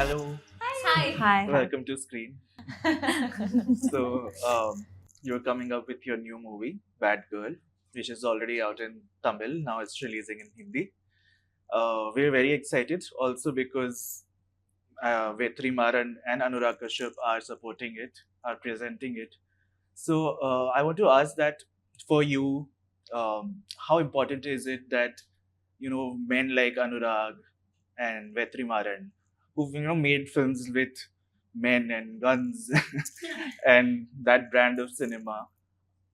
Hello, Hi. Hi. welcome to Screen. So, you're coming up with your new movie, Bad Girl, which is already out in Tamil. Now it's releasing in Hindi. We're very excited also because Vetrimaaran and Anurag Kashyap are supporting it, are presenting it. So, I want to ask that for you, how important is it that men like Anurag and Vetrimaaran, who've made films with men and guns and that brand of cinema,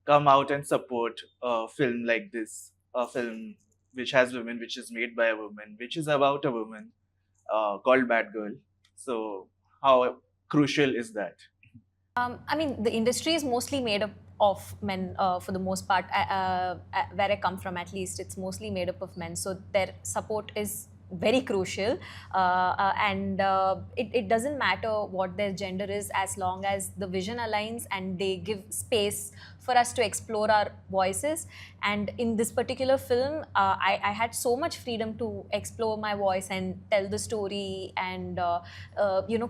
come out and support a film like this, a film which has women, which is made by a woman, which is about a woman, called Bad Girl. So how crucial is that? I mean, the industry is mostly made up of men for the most part. Where I come from, at least, it's mostly made up of men. So their support is very crucial. And it doesn't matter what their gender is as long as the vision aligns and they give space for us to explore our voices. And in this particular film, I had so much freedom to explore my voice and tell the story and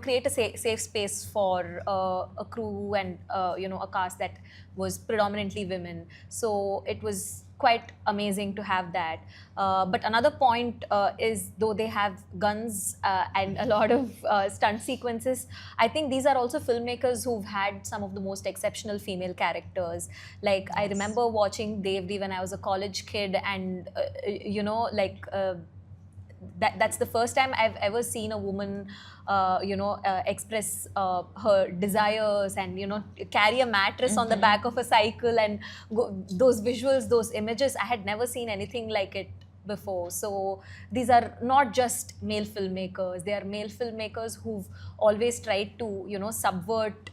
create a safe space for a crew and a cast that was predominantly women. So it was quite amazing to have that. But another point is, though they have guns and a lot of stunt sequences, I think these are also filmmakers who've had some of the most exceptional female characters. Like, I remember watching Devdi when I was a college kid, and that's the first time I've ever seen a woman, express her desires and carry a mattress on the back of a cycle and those visuals, those images. I had never seen anything like it before. So these are not just male filmmakers; they are male filmmakers who've always tried to subvert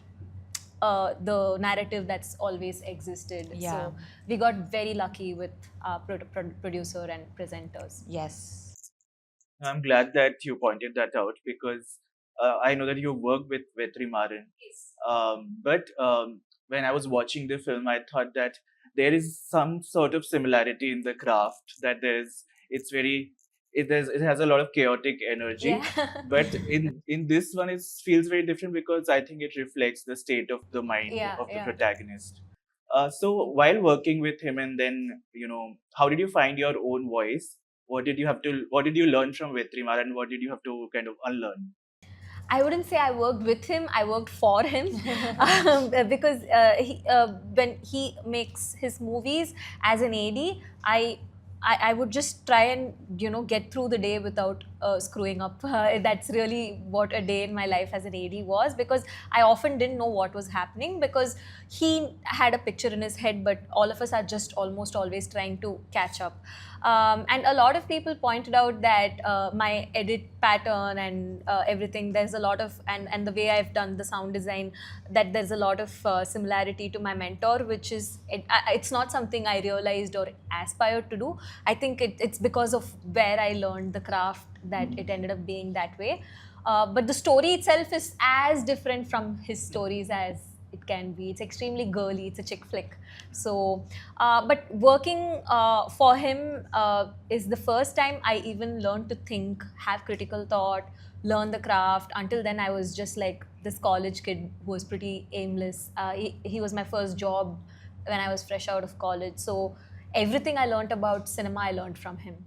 the narrative that's always existed. Yeah. So we got very lucky with our producer and presenters. Yes. I'm glad that you pointed that out because I know that you work with Vetrimaaran. But when I was watching the film, I thought that there is some sort of similarity in the craft. That it has a lot of chaotic energy. Yeah. But in this one, it feels very different because I think it reflects the state of the mind Yeah, of the yeah. protagonist. So while working with him, and then how did you find your own voice? What did you learn from Vetrimar, and what did you have to kind of unlearn? I wouldn't say I worked with him, I worked for him. Because when he makes his movies as an AD, I would just try and get through the day without screwing up. That's really what a day in my life as an AD was, because I often didn't know what was happening because he had a picture in his head, but all of us are just almost always trying to catch up. And a lot of people pointed out that my edit pattern and everything, there's a lot of, and the way I've done the sound design, that there's a lot of similarity to my mentor, which is, it's not something I realized or aspired to do. I think it's because of where I learned the craft that it ended up being that way. But the story itself is as different from his stories as it can be. It's extremely girly, it's a chick flick. So, but working for him is the first time I even learned to think, have critical thought, learn the craft. Until then, I was just like this college kid who was pretty aimless. He was my first job when I was fresh out of college. So everything I learned about cinema, I learned from him.